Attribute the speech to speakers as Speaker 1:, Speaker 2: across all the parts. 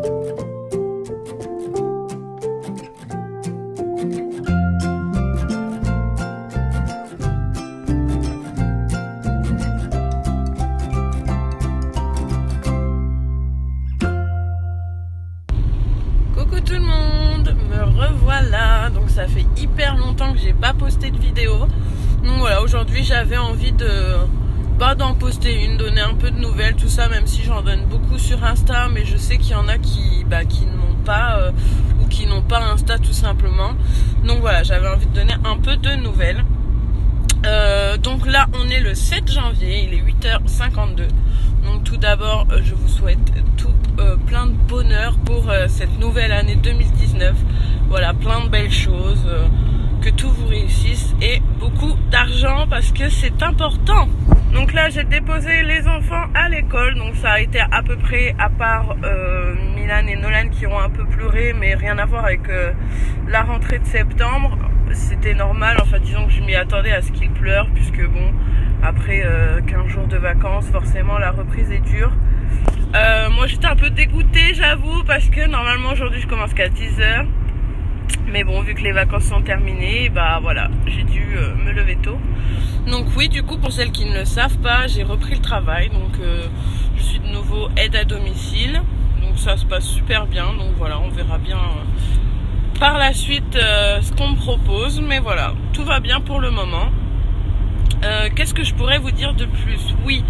Speaker 1: Coucou tout le monde, me revoilà. Donc ça fait hyper longtemps que j'ai pas posté de vidéo. Donc voilà, aujourd'hui j'avais envie d'en poster une, donner un peu de nouvelles, tout ça, même si j'en donne beaucoup sur Insta, mais je sais qu'il y en a qui n'ont pas ou qui n'ont pas Insta tout simplement. Donc voilà, j'avais envie de donner un peu de nouvelles. Donc là on est le 7 janvier, il est 8h52. Donc tout d'abord je vous souhaite plein de bonheur pour cette nouvelle année 2019. Voilà, plein de belles choses, que tout vous réussisse et beaucoup d'argent parce que c'est important. Donc là j'ai déposé les enfants à l'école, donc ça a été à peu près, à part Milan et Nolan qui ont un peu pleuré, mais rien à voir avec la rentrée de septembre. C'était normal, enfin disons que je m'y attendais à ce qu'ils pleurent, puisque bon, après 15 jours de vacances, forcément la reprise est dure. Moi j'étais un peu dégoûtée, j'avoue, parce que normalement aujourd'hui je commence qu'à 10h. Mais bon, vu que les vacances sont terminées, bah voilà, j'ai dû me lever tôt. Donc oui, du coup, pour celles qui ne le savent pas, j'ai repris le travail. Donc je suis de nouveau aide à domicile. Donc ça se passe super bien. Donc voilà, on verra bien par la suite ce qu'on me propose. Mais voilà, tout va bien pour le moment. Qu'est-ce que je pourrais vous dire de plus? Oui,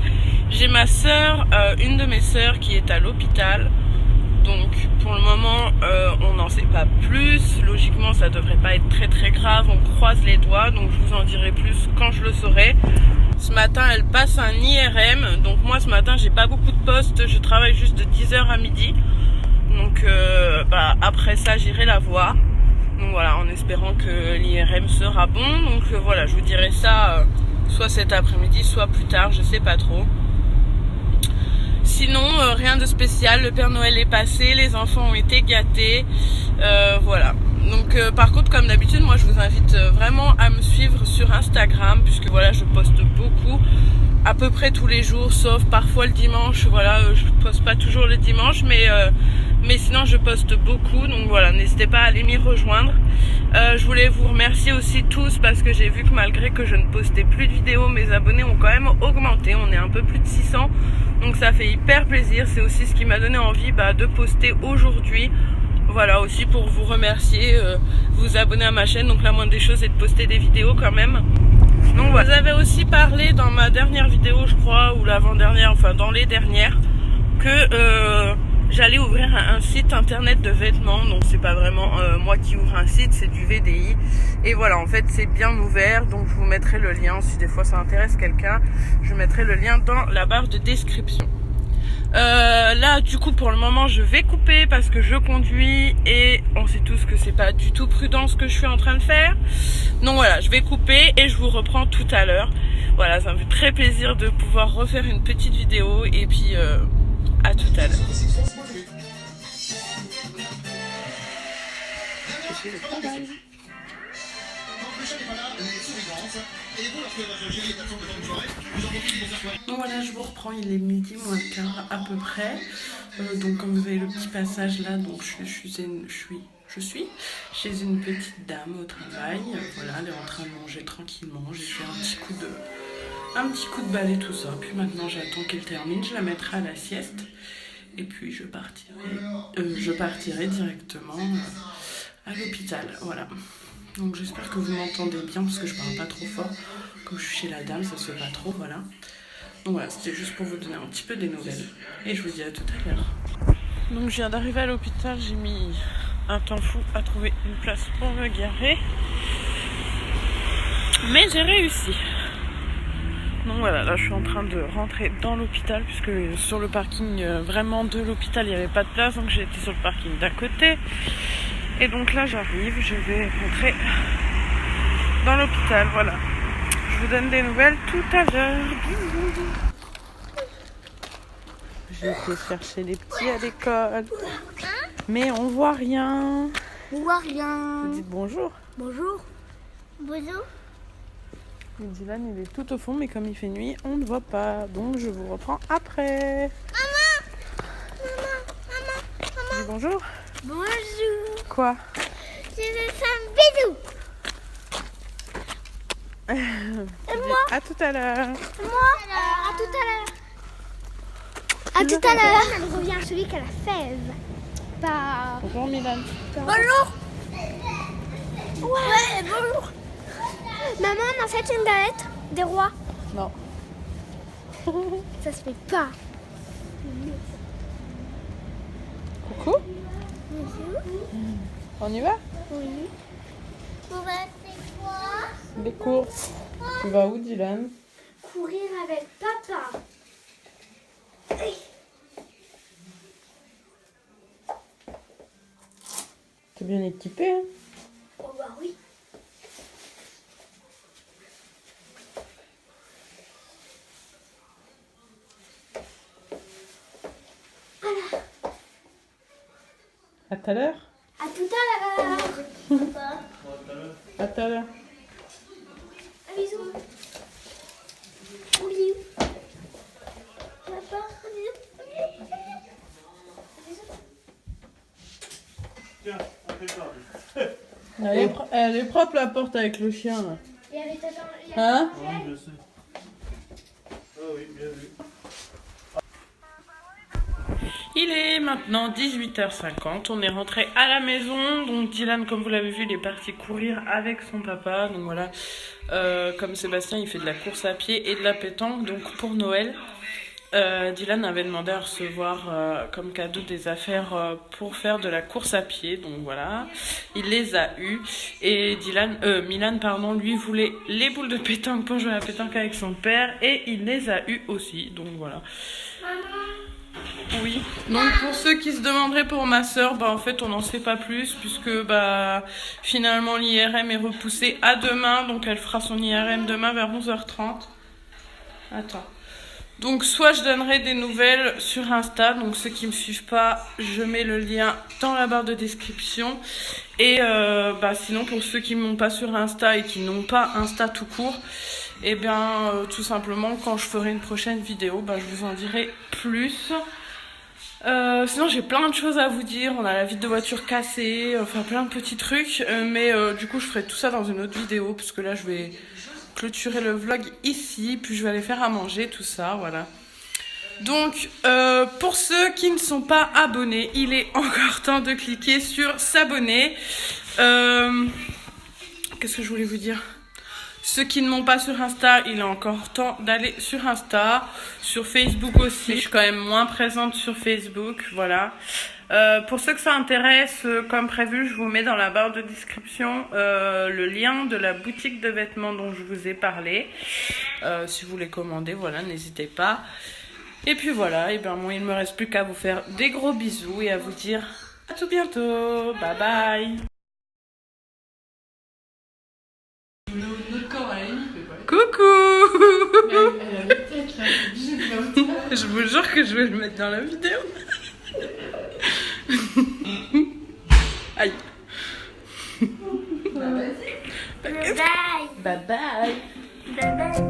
Speaker 1: j'ai ma soeur, une de mes sœurs qui est à l'hôpital. Donc pour le moment on n'en sait pas plus. Logiquement ça devrait pas être très très grave, on croise les doigts. Donc je vous en dirai plus quand je le saurai. Ce matin elle passe un IRM. Donc moi ce matin j'ai pas beaucoup de postes, je travaille juste de 10h à midi. Donc après ça j'irai la voir. Donc voilà, en espérant que l'IRM sera bon. Donc voilà, je vous dirai ça soit cet après-midi, soit plus tard, je sais pas trop. Sinon, rien de spécial, le Père Noël est passé, les enfants ont été gâtés, voilà. Donc par contre, comme d'habitude, moi je vous invite vraiment à me suivre sur Instagram, puisque voilà, je poste beaucoup, à peu près tous les jours, sauf parfois le dimanche. Voilà, je poste pas toujours le dimanche, mais sinon je poste beaucoup, donc voilà, n'hésitez pas à aller m'y rejoindre. Je voulais vous remercier aussi tous, parce que j'ai vu que malgré que je ne postais plus de vidéos, mes abonnés ont quand même augmenté, on est un peu plus de 600. Donc ça fait hyper plaisir, c'est aussi ce qui m'a donné envie de poster aujourd'hui. Voilà, aussi pour vous remercier, vous abonner à ma chaîne. Donc la moindre des choses est de poster des vidéos quand même. Donc voilà. Vous avez aussi parlé dans ma dernière vidéo, je crois, ou l'avant-dernière, enfin dans les dernières, que j'allais ouvrir un site internet de vêtements. Donc c'est pas vraiment moi qui ouvre un site, c'est du VDI. Et voilà, en fait c'est bien ouvert. Donc je vous mettrai le lien si des fois ça intéresse quelqu'un. Je mettrai le lien dans la barre de description. Là du coup pour le moment je vais couper parce que je conduis et on sait tous que c'est pas du tout prudent ce que je suis en train de faire. Donc voilà, je vais couper et je vous reprends tout à l'heure. Voilà, ça me fait très plaisir de pouvoir refaire une petite vidéo et puis à tout à l'heure. Donc voilà, je vous reprends, il est midi moins le quart à peu près. Donc comme vous avez le petit passage là, donc je suis chez une petite dame au travail. Voilà, elle est en train de manger tranquillement. J'ai fait un petit coup de balai, tout ça. Puis maintenant j'attends qu'elle termine, je la mettrai à la sieste. Et puis je partirai directement à l'hôpital. Voilà. Donc j'espère que vous m'entendez bien parce que je parle pas trop fort. Comme je suis chez la dame, ça se fait pas trop, voilà. Donc voilà, c'était juste pour vous donner un petit peu des nouvelles. Et je vous dis à tout à l'heure. Donc je viens d'arriver à l'hôpital, j'ai mis un temps fou à trouver une place pour me garer. Mais j'ai réussi. Donc voilà, là je suis en train de rentrer dans l'hôpital puisque sur le parking vraiment de l'hôpital il n'y avait pas de place, donc j'ai été sur le parking d'à côté. Et donc là j'arrive, je vais rentrer dans l'hôpital, voilà. Je vous donne des nouvelles tout à l'heure. J'ai été chercher les petits à l'école. Mais on voit rien.
Speaker 2: On voit rien.
Speaker 1: Vous dites bonjour.
Speaker 2: Bonjour. Bonjour.
Speaker 1: Et Dylan il est tout au fond, mais comme il fait nuit, on ne voit pas. Donc je vous reprends après.
Speaker 2: Maman.
Speaker 1: Dis bonjour.
Speaker 2: Bonjour.
Speaker 1: Quoi?
Speaker 2: Je veux faire un bisou.
Speaker 1: Et moi? À tout à l'heure.
Speaker 2: Moi, à tout à l'heure. À tout à l'heure. Elle revient à celui qui a la fève. Bah...
Speaker 1: Bonjour Milan.
Speaker 2: Bonjour. Ouais, bonjour. Maman, on a fait une galette des rois.
Speaker 1: Non.
Speaker 2: Ça se fait pas.
Speaker 1: Coucou. On y va?
Speaker 2: Oui. On va faire quoi?
Speaker 1: Des courses. Tu vas où, Dylan?
Speaker 2: Courir avec papa.
Speaker 1: T'es bien équipé, hein?
Speaker 2: Oh bah oui.
Speaker 1: À tout à l'heure?
Speaker 2: À tout à l'heure.
Speaker 1: À tout à l'heure.
Speaker 2: Un bisou. Un bisou. Papa, un bisou.
Speaker 3: Tiens, on fait ça.
Speaker 1: Elle est propre la porte avec le chien là.
Speaker 2: Il y avait ta
Speaker 1: Hein?
Speaker 3: Oui, je sais. Ah oui, bien vu.
Speaker 1: Il est maintenant 18h50, on est rentré à la maison, donc Dylan, comme vous l'avez vu, il est parti courir avec son papa, donc voilà, comme Sébastien il fait de la course à pied et de la pétanque, donc pour Noël, Dylan avait demandé à recevoir comme cadeau des affaires pour faire de la course à pied, donc voilà, il les a eues, et Milan, pardon, lui voulait les boules de pétanque pour jouer à la pétanque avec son père, et il les a eues aussi, donc voilà. Oui, donc pour ceux qui se demanderaient pour ma soeur, bah en fait on n'en sait pas plus puisque bah finalement l'IRM est repoussé à demain, donc elle fera son IRM demain vers 11h30. Attends. Donc soit je donnerai des nouvelles sur Insta, donc ceux qui me suivent pas, je mets le lien dans la barre de description. Et bah sinon pour ceux qui m'ont pas sur Insta et qui n'ont pas Insta tout court, et bien tout simplement quand je ferai une prochaine vidéo, bah je vous en dirai plus. Sinon j'ai plein de choses à vous dire, on a la vitre de voiture cassée, enfin plein de petits trucs, mais du coup je ferai tout ça dans une autre vidéo, parce que là je vais clôturer le vlog ici, puis je vais aller faire à manger, tout ça, voilà. Donc pour ceux qui ne sont pas abonnés, il est encore temps de cliquer sur s'abonner. Qu'est-ce que je voulais vous dire ? Ceux qui ne m'ont pas sur Insta, il est encore temps d'aller sur Insta, sur Facebook aussi. Je suis quand même moins présente sur Facebook, voilà. Pour ceux que ça intéresse, comme prévu, je vous mets dans la barre de description le lien de la boutique de vêtements dont je vous ai parlé. Si vous voulez commander, voilà, n'hésitez pas. Et puis voilà, et ben moi il ne me reste plus qu'à vous faire des gros bisous et à vous dire à tout bientôt. Bye bye. Coucou. Je vous jure que je vais le mettre dans la vidéo. Aïe.
Speaker 2: Bye bye.
Speaker 1: Bye bye.
Speaker 2: Bye bye.